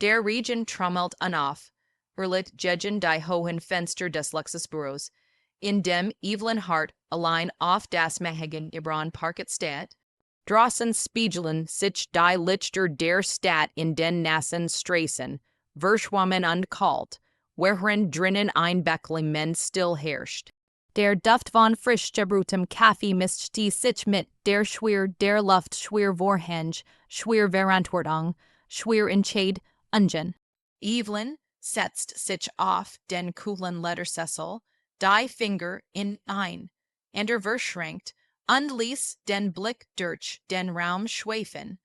Der Region trommelt auf, Erlit gegen die hohen Fenster des Luxusbüros, in dem Evelyn Hart allein auf das Mächtigen Ibran Parket steht, draußen spiegeln sich die Lichter der Stadt in den nassen Straßen, verschwommen und kalt, wherein drinnen ein Beklemmend still herrscht. Der Duft von frisch gebräutem Kaffee mischt sich mit der Schwer der Luft schwer vorhänge, schwer Verantwortung, schwer Entscheid, ungen. Evelyn setzt sich auf den kühlen Ledersessel, die Finger in ein, verschränkt, und ließ den Blick durch den Raum schweifen.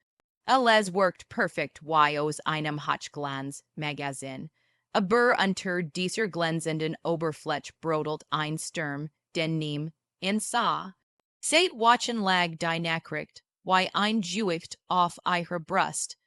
Alles wirkt perfekt wie aus einem Hochglanz-Magazin. Aber unter dieser glänzenden Oberfläche brodelt ein Sturm, den niemand sah. Seit Wochen lag die Nachricht, wie ein Juift auf ihrer Brust.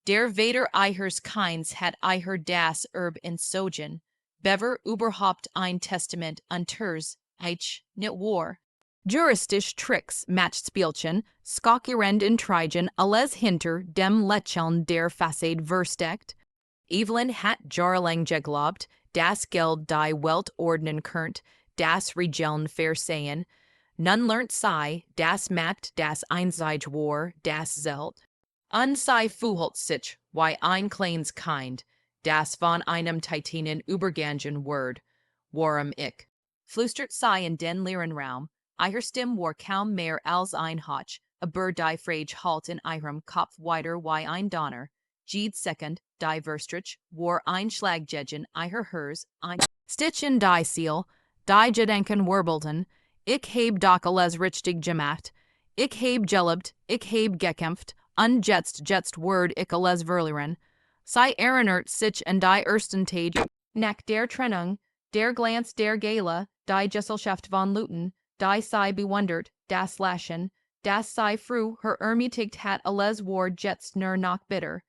Der Vater ihres Kindes hat ihr das Erbe entzogen, bever überhaupt ein Testament unters ich nicht war. Juristische Tricks, Matchspielchen, skakierend Intrigen, alles hinter dem Lächeln der Fassade versteckt. Evelyn hat jahrelang geglaubt, das Geld die Welt ordnen könnt, das Regeln versehen. Nun lernt sie, das Macht das einzig war, das zählt. Und sie fühlt sich wie ein kleines Kind, das von einem Titanen übergangen wird. Warum ich? Flüstert sie in den leeren Raum, ihre Stimme war kaum mehr als ein Hauch, aber die Frage halt in ihrem Kopf weiter wie ein Donner. Jede Sekund, die Verstrich, war ein Schlag gegen ihr Herz, ein Stich in die Seele, die Gedanken wirbelten. Ich heb doch alles richtig gemacht. Ich heb gelebt, ich heb gekämpft, und jetzt word ich alles verlieren. Sie erinnert sich an die ersten Tage, nach der Trennung, der Glanz der Gala, die Gesellschaft von Leuten, die sie bewundert, das Lachen, das sie früh her ermutigt hat, alles war jetzt nur noch bitter.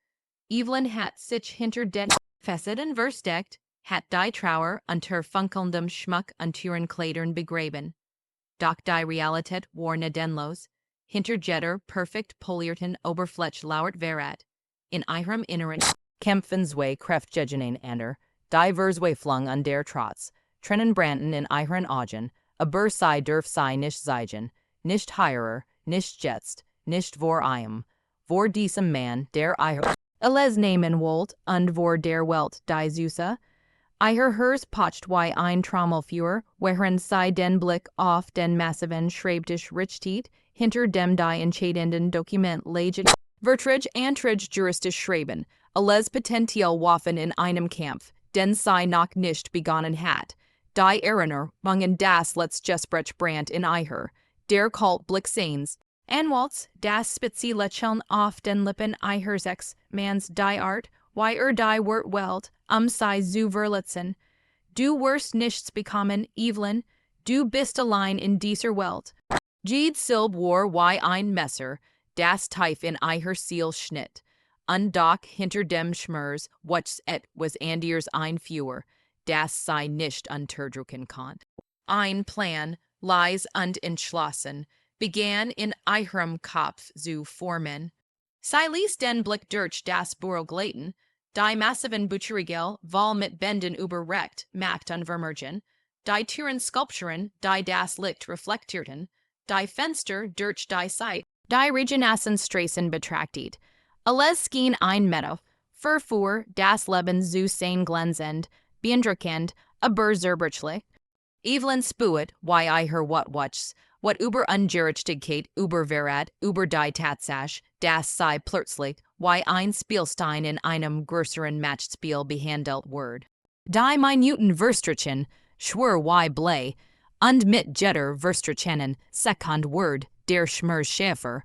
Evelyn hat sich hinter den Fassaden versteckt, hat die Trauer unter funkelndem Schmuck und ihren Kleidern begraben. Doch die Realität war gnadenlos. Hinter jeder perfekt polierten Oberfläche lauert Verrat. In ihrem Inneren kämpfen zwei Kräfte gegeneinander, die Verzweiflung und der Trotz, trennen Branden in ihren Augen, aber sie darf sie nicht zeigen, nicht heirer, nicht jetzt, nicht vor vor diesem Mann, der ihr alles nehmen wollt, und vor der Welt die Süße. Ihr Herz pocht wie ein Trommelfeuer, während sie den Blick auf den massiven Schreibtisch richtet, hinter dem die entscheidenden Dokument legen. Vertrig antrig juristisch schreiben, alles potentiell Waffen in einem Kampf, den sie noch nicht begonnen hat. Die Erinnerungen das letztgespräch Brand in ihr, der kalt Blick sehens, anwalts das spitze Lächeln auf den Lippen ihres Ex-Manns die Art, wie die Wort Welt, sie zu verletzen. Du wirst nichts bekommen, Evelyn, du bist allein in dieser Welt. Jede Silb war wie ein Messer, das tief in ihr Seele schnitt. Und doch hinter dem Schmerz, was was anders ein Feuer, das sie nicht unterdrücken kann. Ein Plan, leis und entschlossen, begann in ihrem Kopf zu formen. Sie ließ den Blick durch das Büro gleiten, die massiven Bücherregal, voll mit Bänden überreckt, Macht und Vermergen, die Türen Skulpturen, die das Licht reflektierten, die Fenster durch die Zeit, die Regenassen Straßen betrachtet. Alles ging ein Meadow, verfuhr das Leben zu sein glänzend, beeindruckend, aber zerbrechlich. Evelyn spürt, wie ihr what über Ungerechtigkeit, über Verrat, über die Tatsache, dass sie plötzlich, wie ein Spielstein in einem größeren Matchspiel behandelt wird. Die minuten Verstrichen, schwör wie Blei, und mit jeder Verstrichenen, Sekund word, der Schmerz Schäfer.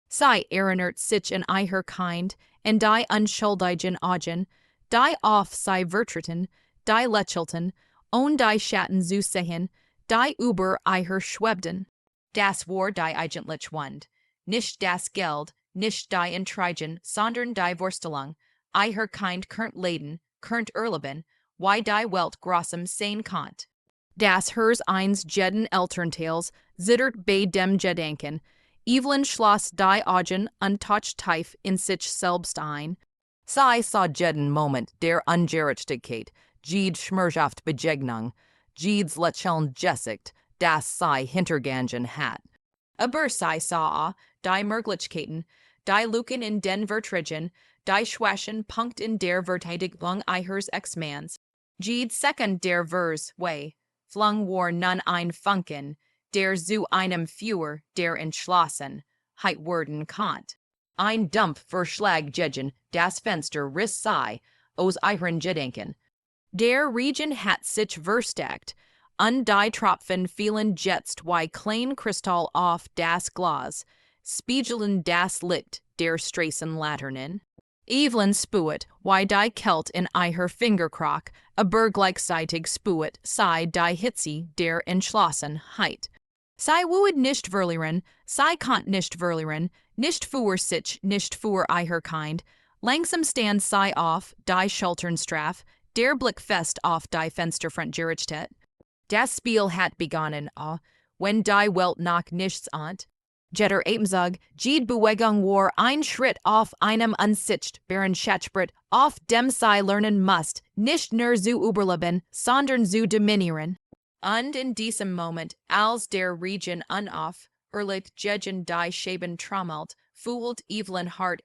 Sie erinnert sich an ihr Kind, in die unschuldigen Augen, die auf sie vertreten, die lächelten, und die Schatten zu sehen, die über ihr schwebten. Das war die eigentlich Wund. Nicht das Geld, nicht die Intrigen, sondern die Vorstellung, ihr Kind könnt leiden, könnt erleben, wie die Welt großem sein konnt. Das Herz eines jeden Elternteils zittert bei dem Gedanken. Evelyn schloss die Augen und taucht tief in sich selbst ein. Sei saw Jeden Moment der Ungerechtigkeit, Jede Schmerschaft Begegnung, Jedes Lächeln Gesicht, das sei Hintergangen hat. Aber sei saw die Möglichkeiten, die Luken in den Vertrigen, die Schwächen Punkt in der Verteidigung ihres Ex-Manns, Jede Second der Vers way, flung war nun ein Funken, der zu einem Führer der Entschlossenheit werden konnte. Ein Dumpf Verschlag gegen das Fenster riss sei aus ihren Gedenken. Der Regen hat sich verstärkt, und die Tropfen fielen jetzt wie klein Kristall auf das Glas, spiegeln das Licht der Straßenlaternen. Evelyn spuet, wie die Kälte in ihr Fingerkroch, aber gleichzeitig spuet sei die Hitze der Entschlossenheit. Sei wued nicht verlieren, sei konnt nicht verlieren, nicht für sich, nicht für ihr Kind. Langsam stand sei auf die Schulternstraff, der Blick fest auf die Fensterfront Gerechtigkeit. Das Spiel hat begonnen, wenn die Welt noch nichts ahnt. Jeder Ebenzug, jede Bewegung war ein Schritt auf einem unsichtbaren Schatzbrett, auf dem sei lernen musst, nicht nur zu überleben, sondern zu dominieren. Und in diesem Moment, als der Regen unauf, gegen die Scheiben trommelt, fühlt Evelyn Hart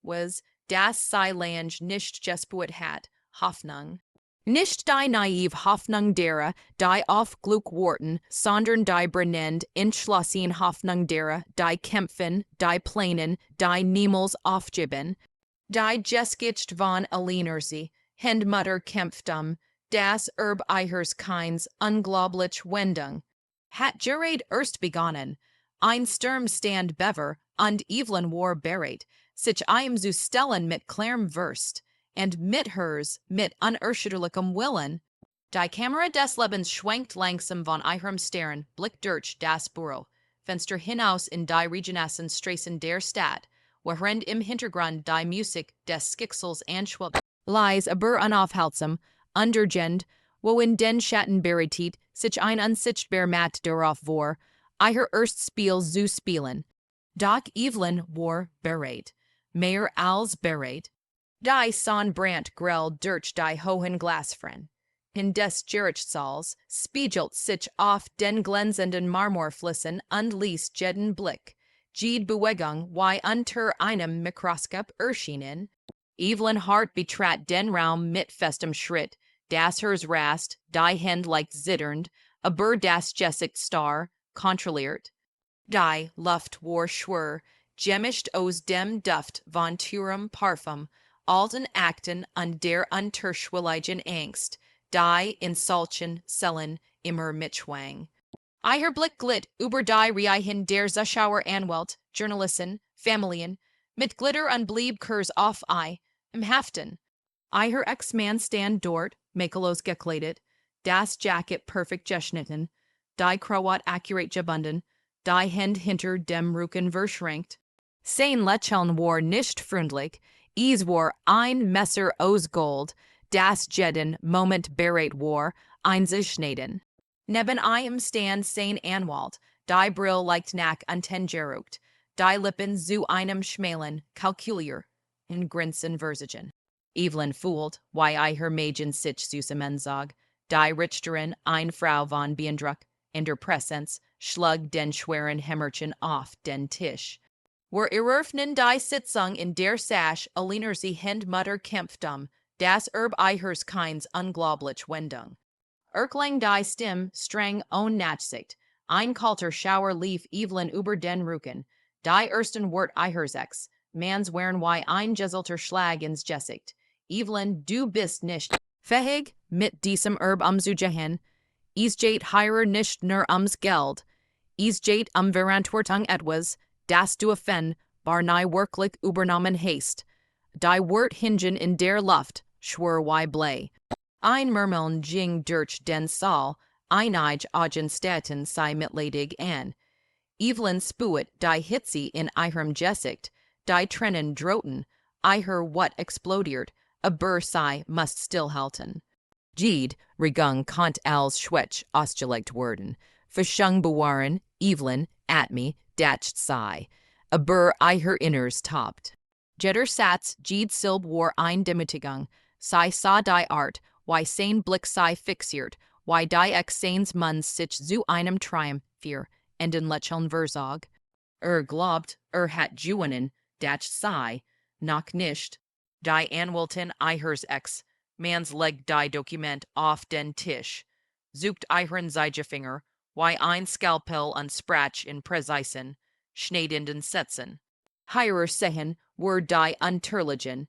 was, das sei lange nicht gespürt hat, Hoffnung. Nicht die naive Hoffnung derer, die auf Glück warten, sondern die brennend entschlossen Hoffnung derer, die kämpfen, die planen, die niemals aufgeben. Die Geschichte von Alleinerziehende Mutter kämpft das Erbe ihres Kindes Unglaubliche Wendung. Hat gerade erst begonnen. Ein Sturm stand bever, und Evelyn war bereit, sich ihm zu stellen mit klarem Verst, und mit hers, mit unerschütterlichem Willen. Die Kamera des Lebens schwenkt langsam von ihrem Stern, Blick durch das Büro, Fenster hinaus in die regenerassen Straßen der Stadt, während im Hintergrund die Musik des Skicksels anschwillt. Leise aber unaufhaltsam, undergend, wo in den Schatten beritet, sich ein unsichtbar Matt darauf war, ihr erst Spiel zu spielen. Doch Evelyn war bereit, mehr als bereit. Die Sonne brannt grell durch die hohen Glasfren. In des Gerichtssaals spiegelt sich auf den glänzenden Marmorfliesen und ließ jeden Blick, jede Bewegung wie unter einem Mikroskop erschienen. Evelyn Hart betrat den Raum mit festem Schritt, das Herz rast, die Hände leicht zitternd, aber das Gesicht starr, kontrolliert. Die Luft war schwer, gemischt aus dem Duft von teurem Parfum, alten Akten und der unterschwelligen Angst, die in solchen Zellen immer mitschwang. Ihr Blick glitt über die Reihen der Zuschauer Anwalt, Journalisten, Familien, mit Glitter und blieb kurz auf im Haften. Ihr Ex-Mann stand dort, makellos gekleidet, das Jacket perfekt geschnitten, die Krawatte akkurat gebunden, die Hände hinter dem Rücken verschränkt. Sein Lächeln war nicht freundlich, es war ein Messer aus Gold, das jeden Moment bereit war, einzuschneiden. Neben ihm stand sein Anwalt, die Brill leicht nach unten gerückt, die Lippen zu einem schmalen, kalkulier, in Grinsen versigen. Evelyn fühlt, wie ihr Mädchen sich zusammenzog, die Richterin, eine Frau von Beeindruck, in der Präsenz, schlug den schweren Hämmerchen auf den Tisch. Wir eröffnen die Sitzung in der Sache Alleinerziehende Mutter kämpft das Erbe ihres Kindes Unglaubliche Wendung. Erklang die Stimme streng ohne Nachsicht. Ein kalter Schauer lief Evelyn über den Rücken. Die ersten Wort ihres Ex-Manns waren wie ein geselter Schlag ins Gesicht. Evelyn, du bist nicht fähig, mit diesem Erbe umzugehen. Es geht hier nicht nur ums Geld. Es geht Verantwortung etwas, das du barnei wirklich übernommen hast. Die Wort hingen in der Luft, schwör wie Blei. Ein Murmeln ging durch den Saal, einige Augenstätten sei mitleidig an. Evelyn spuet die Hitze in ihrem Gesicht, die Tränen drohten, ihr Wut explodiert, aber sei must stillhalten. Jede Regung konnt als Schwäch ausgelegt werden. Verschung bewahren, Evelyn, at me, datcht sei. Aber ihr Inners tobt. Jeder Satz, Jede Silb war ein Demütigung, sei sa die Art, why sein Blick sei fixiert, why die ex seins Munds sich zu einem Triumph enden lächeln Verzog. Glaubt, hat Juenen, dach sei, noch nicht, die Anwältin ihres ex, mans leg die Dokument auf den Tisch, sucht ihren Zeigefinger, why ein Skalpell unsprach in Präzisen, schneidenden Sätzen. Hierer sehen, were die Unterligen,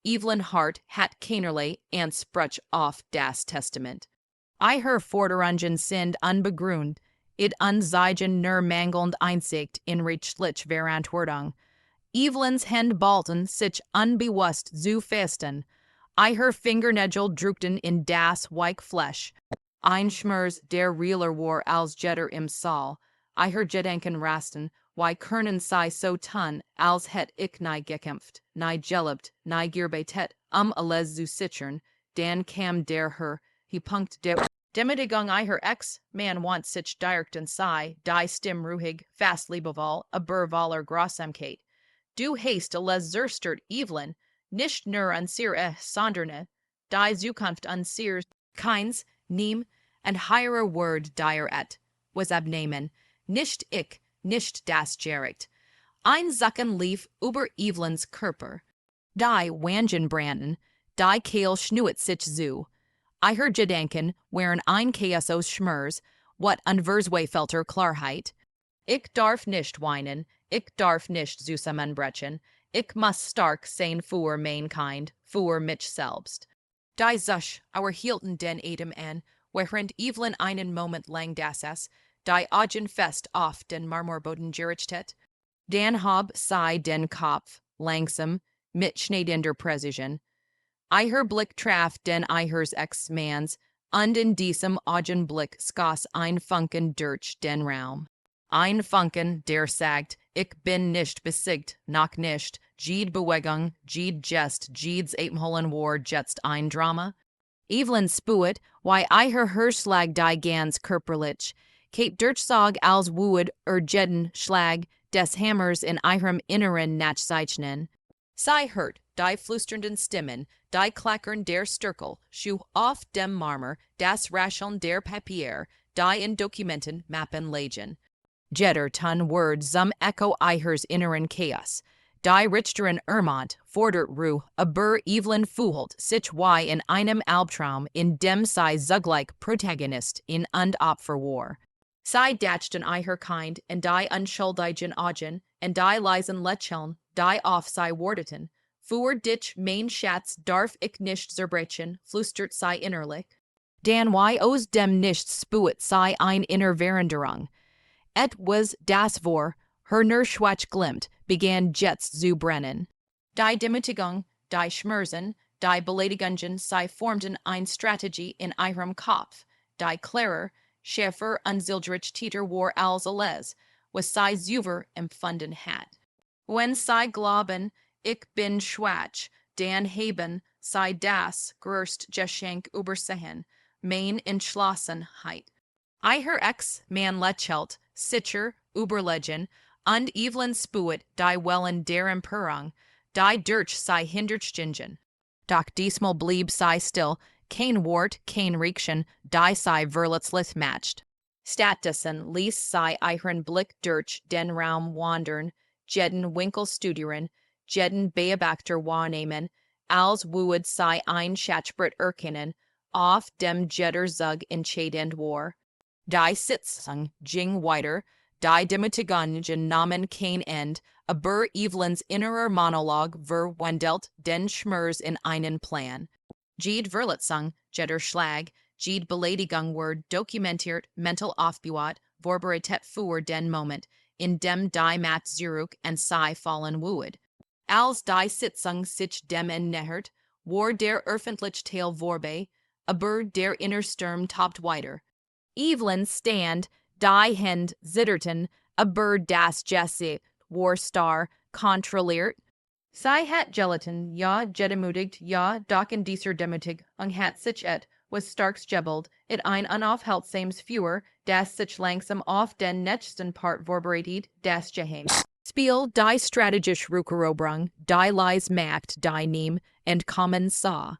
Evelyn Hart hat keinerlei Ansprüche auf das Testament. Ihre Forderungen sind unbegründet, it unzeigen nur mangelnd Einsicht in rechtliche Verantwortung. Evelyns Hände ballten sich unbewusst zu festen, ihre Fingernägel drückten in das weiche Fleisch. Ein Schmerz, der realer war als jeder im Saal, ihre Gedanken rasten, why können sei so tun, als het ich nie gekämpft, nie gelebt, nie gearbeitet, alles zu sichern, dann kam der Herr, Punkt der Demütigung ihrer Ex-Man want sich direkt und sei, die Stimme ruhig, fast liebevoll, aber voller Grausamkeit. Du hast alles zerstört, Evelyn, nicht nur an sie sondern die Zukunft an sie, keins, niem, and higher word dire et, was abnehmen, nicht ich, nicht das Gericht. Ein Sacken lief über Evelyns Körper. Die Wangenbranden, die Kehl schnuet sich zu. Ihre Gedanken waren ein Chaos aus Schmerz, wat unverzweifelter Klarheit. Ich darf nicht weinen, ich darf nicht zusammenbrechen, ich muss stark sein für mein Kind, für mich selbst. Die Zusch, our hielten den Atem an, während Evelyn einen Moment lang das die Augen fest auf den Marmorboden gerichtet, dann hob sei den Kopf, langsam, mit schneidender Präzision. Ihr Blick traf den ihres Ex-Mans, und in diesem Augenblick skoss ein Funken durch den Raum. Ein Funken, der sagt, ich bin nicht besiegt, noch nicht, jede Bewegung, jede Gest, jedes Atemholen war jetzt ein Drama. Evelyn spuet, why ihr Hirschlag die ganz körperlich, Kate Durchsag als Wood jeden Schlag des Hammers in ihrem Inneren nachzeichnen. Sei hört, die flüsternden Stimmen, die Klackern der Stürkel, schuh auf dem Marmor, das Rascheln der Papier, die in Dokumenten mappen legen. Jeder ton Word zum Echo ihres inneren Chaos. Die Richteren Ermont fordert Ruh, aber Evelyn fühlt sich wie in einem Albtraum, in dem sei zugleich Protagonist in und Opfer war. Sei dachten ihr Kind in die unschuldigen Augen, in die leisen Lächeln, die auf sei wardeten. Für dich mein Schatz darf ich nicht zerbrechen, flüstert sei innerlich. Dan why aus dem Nichts spuet sei ein Innerveränderung. Et was das vor, her Schwach glimmt, begann jetzt zu brennen. Die Demütigung, die Schmerzen, die Beleidigungen sei formten eine Strategie in ihrem Kopf, die klarer, schärfer und zildrichtäter war als alles, was sei zuver empfunden hat. Wenn sei glauben, ich bin schwach, dann haben sei das größte Geschenk übersehen, mein Entschlossenheit. Ihr Ex-Man lächelt, sicher, überlegen, und Evelyn spuet die Wellen der Empörung, die durch sei hinterstingen. Doch diesmal blieb sei still, kein Wort, kein Riechchen, die sei verletzlich matcht. Stattdessen ließ sei ihren Blick durch den Raum wandern, jeden Winkel studieren, jeden Beobachter wahrnehmen, als would sei ein Schatzbrett erkennen, auf dem jeder Zug entscheidend war. Die Sitzung ging weiter, die Demütigungen nahmen kein End, aber Evelyns innerer Monolog verwandelt den Schmerz in einen Plan. Jede Verletzung, jeder Schlag, jede Beleidigung wurde dokumentiert, mental aufgebaut, vorbereitet für den Moment, in dem die Macht zurück und sei fallen würde. Als die Sitzung sich dem nähert, war der öffentliche Teil vorbei, aber der Innersturm tobt weiter. Evelyn stand, die Hände zitterten, aber das Gesicht war starr, kontrolliert. Sie hat Gelatin, ja gedemutigt, ja doch in dieser Demütigung hat sich was starks gebelt, it ein unaufhaltsames Feuer, das sich langsam auf den nächsten Part vorbereitet, das Geheim. Spiel die strategisch Rukerobrung, die lies macht, die neem, and kommen saw.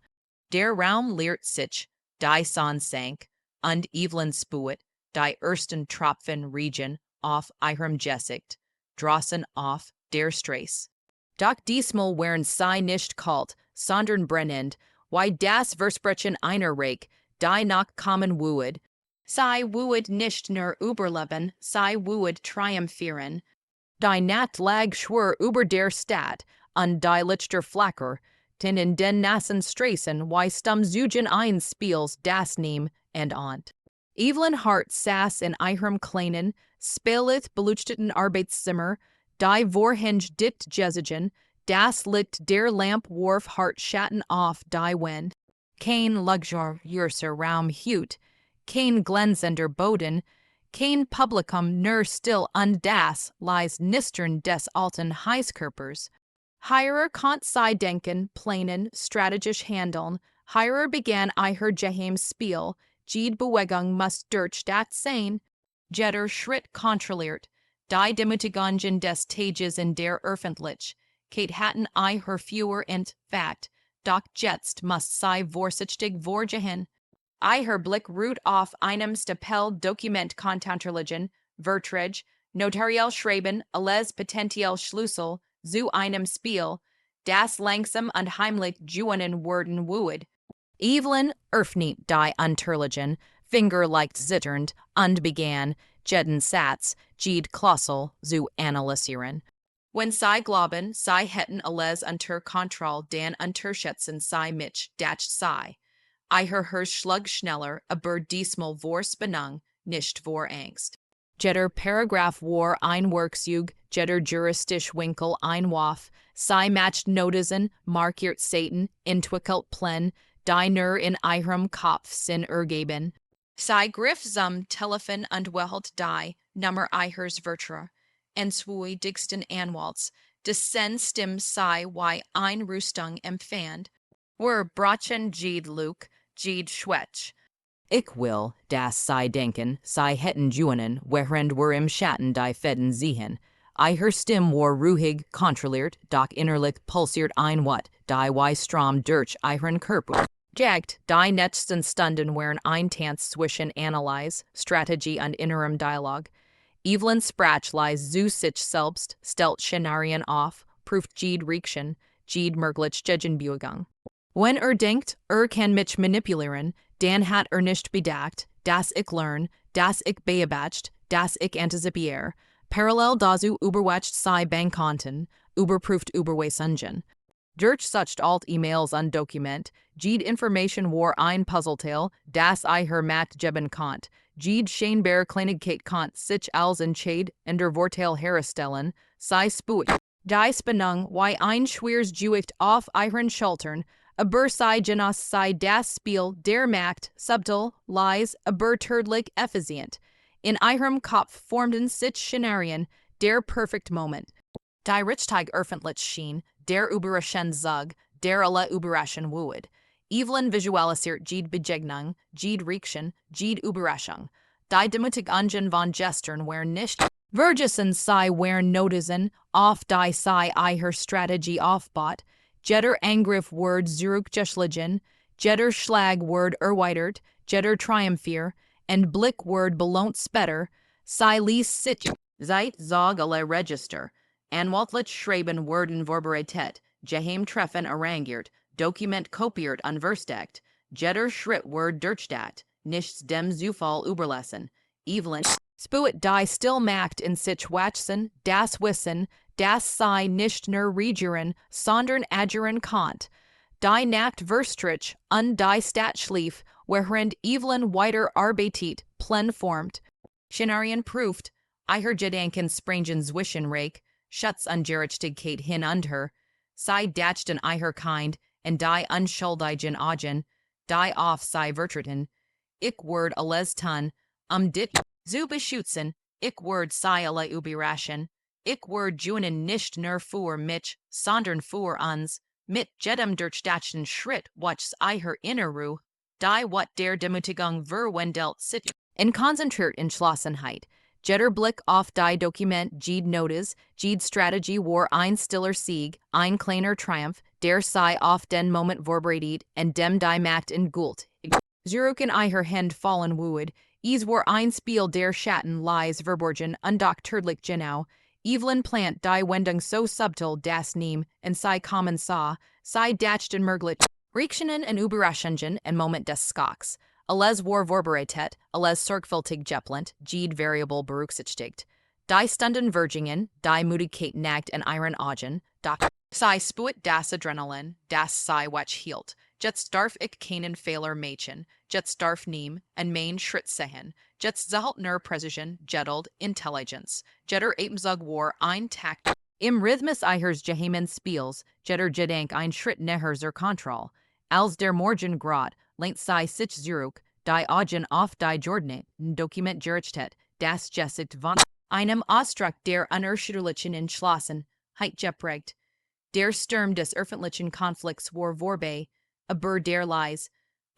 Der Raum leert sich, die Son sank, und Evelyn spuet, die ersten Tropfen Region auf ihrem Gesicht, drossen auf der Straße. Doch diesmal wären sie nicht kalt, sondern brennend, wie das Versprechen einer Reich, die noch kommen wued. Sie wued nicht nur überleben, sie wued triumphieren. Die Nacht lag schwer über der Stadt, und die Lichter flacker, denn in den nassen Straßen wie Stummzeugen eines Spiels das nehm and ont. Evelyn Hart saß in ihrem kleinen, spärlich beleuchteten Arbeitszimmer, die Vorhänge dicht gesiegen, das Licht der Lamp warf Hart Schatten auf die Wand. Kein luxuriöser Raum hüt, kein glänzender Boden, kein Publikum nur still und das lies Nistern des alten Heißkörpers. Hierer konnt sie denken, planen, strategisch handeln, hierer begann ihr Geheimspiel, jede Bewegung muss durch das sein, jeder Schritt kontrolliert, die Demütigungen des Tages in der Öffentlichkeit hatten ihr Führer entfacht, doch jetzt muss sie vorsichtig vorgehen. Ihr Blick ruht auf einem Stapel Dokument kontanterliegen, Verträge, notariell schreiben, alles potentiell Schlüssel, zu einem Spiel, das langsam und heimlich juenen werden wued. Evelyn öffnet die Unterliegen, fingerleicht zitternd, und begann, jeden Satz, jede Klausel zu analysieren. Wenn sie glauben, sie hätten alles unter Kontrolle, dann unterschätzen sie mich, das sei. Ihr Hirschschlag schneller, aber diesmal vor Spannung, nicht vor Angst. Jeder Paragraph war ein Werkzeug, jeder juristische Winkel ein Waff, sie macht Notizen, markiert Satan, entwickelt Pläne, die nur in ihrem Kopf Sinn ergeben. Sie griff zum Telefon und wählt die Nummer ihres Vertra, en zwei dicksten Anwalts, dessen Stimme sie wie Einrüstung empfand, were Brachen jede Luke, jede Schwetsch. Ich will, das sie denken, sie hätten juenen, während wir im Schatten die Fäden sehen. Ihr Stimme war ruhig, kontrolliert, doch innerlich pulsiert ein Watt, die wie Strom durch ihren Körper. Jagt, die nächsten Stunden waren ein Tanz zwischen Analyse, Strategie und innerem Dialog. Evelyn sprach lies zu sich selbst, stellt Szenarien auf, prüft jede Reaktion, jede mögliche Gegenbewegung. Wenn denkt, kann mich manipulieren, dann hat nicht bedacht, dass ich lerne, dass ich beobacht, dass ich antizipiere, parallel dazu überwacht sie Bankkonten, überprüft Überweisungen. Durch such alt E-Mails und Dokument, jede Information war ein Puzzleteil, das ihr macht geben konnt, jede scheinbare Kleinigkeit konnt sich als Entscheid in der Vorteil herstellen, sei sput. Die Spannung wie ein schweres Gewicht auf ihren Schultern, aber sei genoss sei das Spiel der Macht, subtil, leise, aber tödlich effizient. In ihrem Kopf formten sich Szenarien, der perfect Moment. Die Richtung öffentlich schien, der Überraschung Zug, der alle Überraschung wued. Evelyn visualisiert jede Begegnung, jede Reaktion, jede Überraschung. Die Demütigungen von gestern waren nicht Vergessen sei waren Notizen, auf die sei ihr Strategie aufbaut, jeder Angriff ward zurückgeschlagen, jeder Schlag ward erweitert, jeder Triumphier, and Blick ward belohnt später, sei ließ sich, seit zog alle Register, anwaltlich schreiben werden vorbereitet, Geheimtreffen arrangiert, Dokument kopiert und versteckt, jeder Schritt ward durchdacht, nichts dem Zufall überlassen. Evelyn spuet die Stillmacht in Situationen, das Wissen, das sei nicht nur regieren, sondern agieren konnt. Die Nacht verstrich und die Stadt schlief, während Evelyn weiter arbeitet, Pläne formt. Szenarien prüft, ihr Gedanken springen zwischen Reich, Schutz und Gerechtigkeit hin und her, sei dachten ihr Kind, und die unschuldigen Augen, die auf sei vertreten. Ich word alles tun, dit zu beschützen, ich word sei alle überraschen, ich word junen nicht nur für mich, sondern für uns, mit jedem durchdachten Schritt wachs ihr Inneru, die wat der Demütigung verwandelt sich. In konzentriert Entschlossenheit, Jeder Blick auf die Dokument, Jede Notiz, Jede Strategie war ein stiller Sieg, ein kleiner Triumph, der sei auf den Moment vorbereitet, and dem die Macht in Gult. Zurück in ihrer Hand fallen wood, es war ein Spiel der Schatten lies verborgen, undokterlich genau. Evelyn plant die Wendung so subtil, das Neem, and sei kommen sah, sei dachten merglich, Reaktionen en Überraschungen en Moment des Skocks. Alles war vorbereitet, alles sorgfältig geplant, Jede variable berücksichtigt. Die Stunden Vergingen, die Müdigkeit nagt en ihren Augen, doch sei spuit das Adrenalin, das sei wach hielt. Jetzt darf ich keinen Fehler machen, jetzt darf neem en mein Schritt sehen, jetzt zahlt nur Precision, jedeld Intelligenz, jetter Ebenzug war ein Takt. Im Rhythmus ihres Gehemen Spiels, jetter Gedank ein Schritt näher zur Kontrolle. Als der Morgen grad, lehnt sei sich zurück, die Augen auf die Jordane, Dokument Gerechtigkeit, das Gesicht von einem Ausdruck der unerschütterlichen Entschlossenheit geprägt. Der Sturm des öffentlichen Konflikts war vorbei, aber der Lies,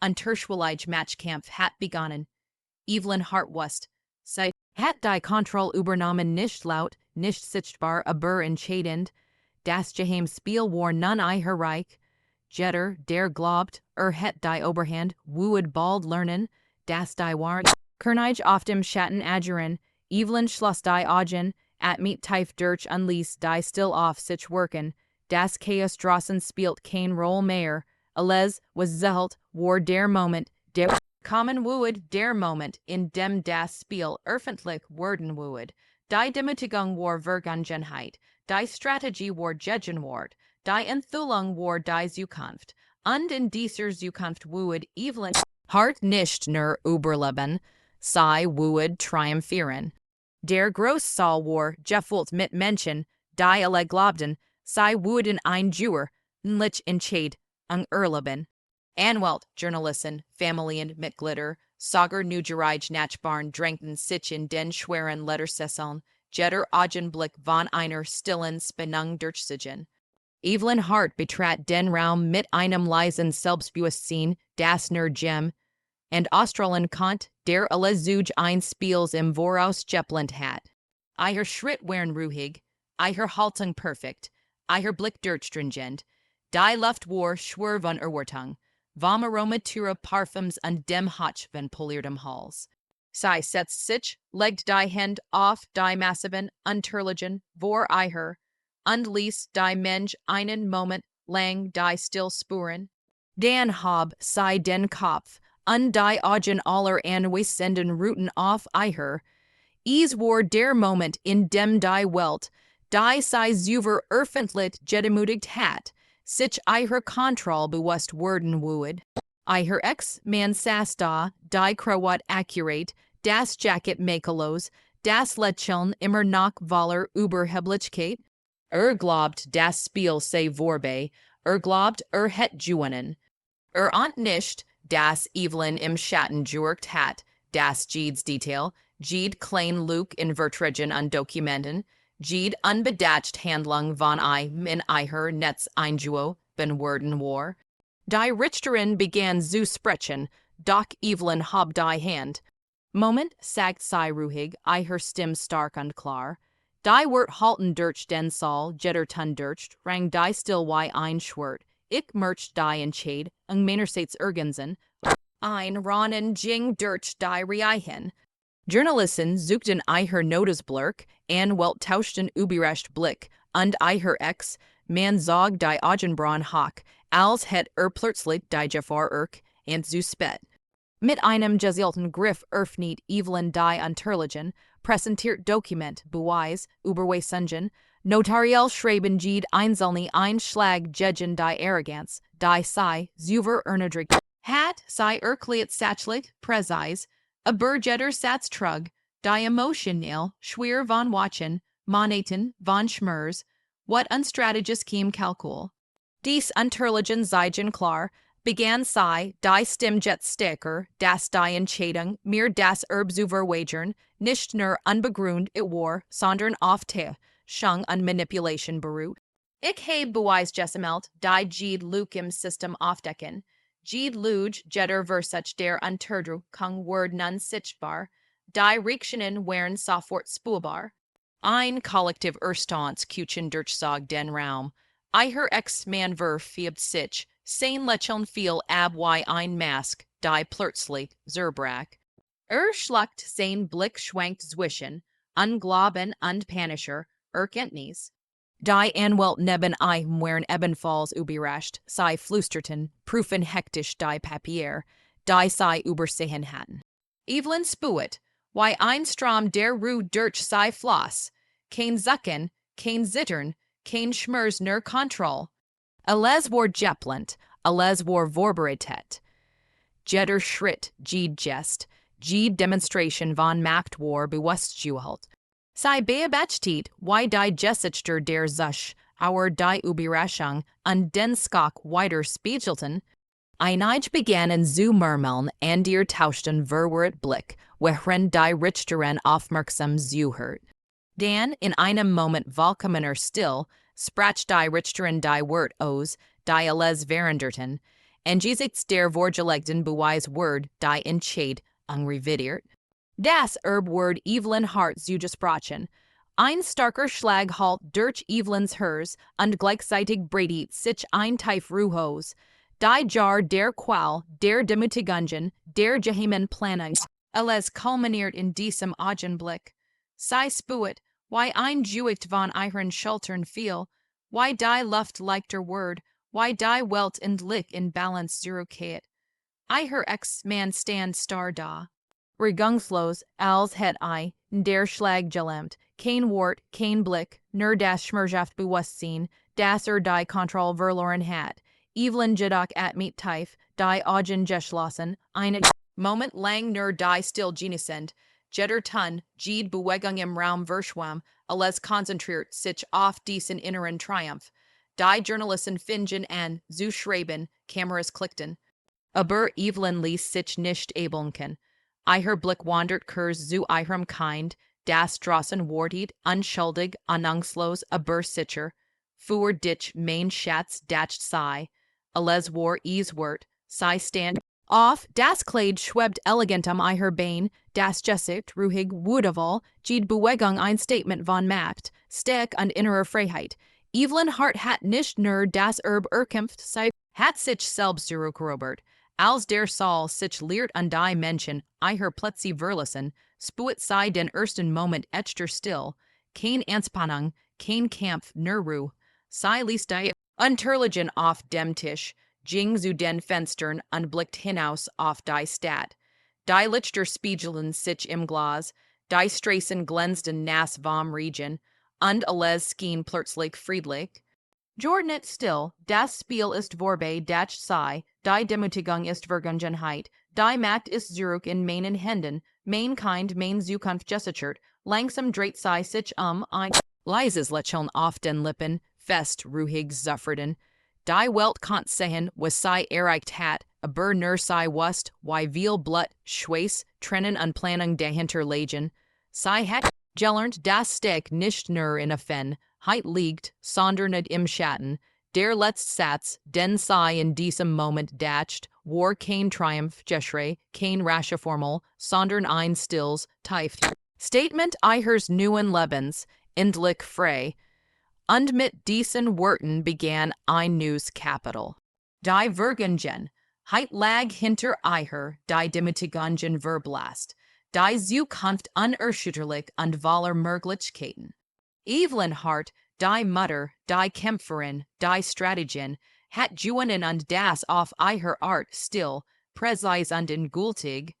unterschwellige Matchkampf hat begonnen. Evelyn Hart wusste, sei hat die Kontrolle übernommen nicht laut, nicht sichtbar, aber entscheidend. Das Geheimspiel war nun ihr Reich. Jeder, der glaubt, het die Oberhand, would bald lernen, das die Wahrheit. König auf dem Schatten agieren, Evelyn schloss die Augen, at mit tief durch unließ die still auf sich wirken, das Chaos draußen spielt kein Rolle mehr, alles was zählt, war der Moment, der kommen would, der Moment, in dem das Spiel öffentlich werden would. Die Demütigung war Vergangenheit, die Strategie war Gegenwart, die Enthüllung war die Zukunft, und in dieser Zukunft would Evelyn Hart nicht nur überleben, sie would triumphieren. Der Großsaal war gefüllt mit Menschen, die alle glaubten, sie würden ein Jury-lich Entscheid erleben. Anwalt, Journalisten, Familienmitglieder, Sager Neugerige Nachbarn drängten sich in den schweren Lettersesseln, jeder Augenblick von einer stillen Spannung durchziehen. Evelyn Hart betrat den Raum mit einem leisen Selbstbewusstsein, das nur Gem, und Australien konnte, der alle Zug ein Spiels im Voraus geplant hat. Ihr Schritt waren ruhig, ihr Haltung perfekt, ihr Blick durchstringent, die Luft war schwer von Erwartung, vom Aromatura Parfums und dem Hauch von poliertem Hals. Sie setzt sich, legt die Hand auf die massiven Unterliegen vor ihr, und ließ die Mensch einen Moment lang die still spuren. Dann hab sie den Kopf, und die Augen aller anwesenden ruhten auf ihr. Es war der Moment, in dem die Welt, die sie zuver öffentlich gedemütigt hat, sich ihrer Kontrolle bewusst werden would. Ihr Ex-Mann saß da, die Krawatte akkurat, das Jacket makellos, das Lächeln immer noch voller Überheblichkeit. Glaubt, das Spiel sei vorbei, glaubt, het gewonnen. Ahnt nicht, dass Evelyn im Schatten gewirkt hat, das Jedes Detail, Jede klein Luke in Verträgen und Dokumenten, Jede unbedacht Handlung von in ihr Netz eingewo, ben worden war. Die Richterin begann zu sprechen, doch Evelyn hab die Hand. Moment, sagt sie ruhig, ihr Stimme stark und klar. Die wird halten durch den Saal, jettertun durch, rang die still wie ein Schwert. Ich merch die Entscheid, meinerseits ergensen, ein Ronnen ging durch die Reihen. Journalisten suchten ihr Notizblurk, Welt tauschten überrascht Blick, und ihr Ex-Mann zog die Augenbrauen hoch, als het plötzlich die Gefahr und zu spät. Mit einem gezielten Griff öffnet Evelyn die Unterliegen, präsentiert Dokument, Beweis, Überweisungen, notariell schreiben Jede einzelne Einschlag gegen die Arroganz, die sie zuver erniedrigt hat, sie erklärt sachlich, präzise, aber jeder Satz trug, die emotional, schwer von Wachen, Monaten von Schmerz, what unstrategisch Kim Kalkul. Dies Unterliegen zeigen klar, begann sie, die Stimme jet stärker, dass die Entscheidung, mir das zu verwagern, nicht nur unbegründet war, sondern auf Täuschung und Manipulation beruht. Ich habe Beweis gesammelt, die Jede Luke im System aufdecken. Jede Luge, jeder Versuch der Unterdrückung wird nun sichtbar, die Reaktionen wären sofort spürbar. Ein kollektiv Erstons kuchen durchzog den Raum. Ihre Ex-Man verfiebt sich, sein Lächeln fiel ab wie ein Mask, die plötzlich zerbrach. Schluckt sein Blick schwankt zwischen, Unglaublichen und Panischer, Erkenntnis. Die Anwalt neben ihm wären ebenfalls überrascht, sei flüsterten, prüfen hektisch die Papier, die sei übersehen hatten. Evelyn spuet, wie ein Strom der Ruhe durch sei floss, kein Zucken, kein Zittern, kein Schmerz nur Kontroll. Alles war geplant, alles war vorbereitet. Jeder Schritt, jede Gest, jede Demonstration von Macht war bewusstgestellt. Sei beabachtet, wie die Gesichter der Zusch, our die Überraschung, und den Skok weiter spiegelten. Einige begannen zu murmeln, und ihr tauschten verwirrt Blick, während die Richterin aufmerksam zuhört. Dann, in einem Moment vollkommener Still, sprach die Richterin die Wort aus, die alles veranderten, angesichts der vorgelegten Beweis Word, die Entscheid, unrevidiert. Das Word Evelyn Hart zugesprochen. Ein starker Schlag halt durch Evelyns Herz und gleichzeitig breitet sich ein tief Ruhos. Die Jar der Qual, der Demütigungen, der geheimen Planung, alles kulminiert in diesem Augenblick. Sei spuet, wie ein Juicht von ihren Schultern fiel, wie die Luft leichter Word, wie die Welt endlich in Balance zurückkehrt. Ihr Ex-Man stand starr da. Regungslos, als hätt der Schlag gelähmt, kein Wort, kein Blick, nur das schmerzhaft Bewusstsein, dass die Kontrolle verloren hat. Evelyn jedoch atmet tief, die Augen geschlossen, einen Moment lang nur die still genießend, jeder Ton, jede Bewegung im Raum verschwamm, alles konzentriert sich auf diesen inneren Triumph. Die Journalisten fingen an, zu schreiben, Kameras klickten. Aber Evelyn ließ sich nicht ablenken. Ihr Blick wandert kurz zu ihrem Kind, das draußen wartet, unschuldig, ahnungslos, aber sicher. Für dich, mein Schatz, dacht sei. Alles war Wort, sei stand auf, das Kleid schwebt elegant ihr Bein, das Gesicht, ruhig, würdevoll, jede Bewegung ein Statement von Macht, Stärk und innerer Freiheit. Evelyn Hart hat nicht nur das erkämpft, sie hat sich selbst zurückerobert. Als der Saal sich leert an die Menschen, ihr plötzlich verlassen, spuet sei den ersten Moment echter still, kein Anspannung, kein Kampf, nur Ruhe. Sei ließ die Unterlagen auf dem Tisch, ging zu den Fenstern und blickt hinaus auf die Stadt. Die Lichter spiegelten sich im Glas, die Straßen glänzten nass vom Regen, und alles schien plötzlich friedlich. Jornet still, das Spiel ist vorbei, dacht sei, die Demütigung ist Vergangenheit, die Macht ist zurück in meinen Händen, mein Kind, mein Zukunft gesichert, langsam dreht sei sich ein leises Lächeln auf den Lippen, fest, ruhig, zufrieden. Die Welt konnt sehen, was sei erreicht hat, aber nur sei wusst, wie viel Blut, Schweiß, Tränen und Planung dahinter liegen. Sei hat gelernt, das Stück nicht nur in Fen, heit liegt, sondern im Schatten. Der letzte Satz, den sei in diesem Moment dacht, war kein Triumph, Geschrei, kein rasche Formel, sondern ein stilles, tief Statement ihres neuen Lebens, endlich frei. Und mit diesen Worten begann ein neues Kapitel. Die Vergangen, heit lag hinter ihr, die Demütigungen verblasst, die Zukunft unerschütterlich und voller Möglichkeiten. Evelyn Hart, die Mutter, die Kämpferin, die Strategin, hat gewonnen und das auf ihre Art still, präzise und endgültig.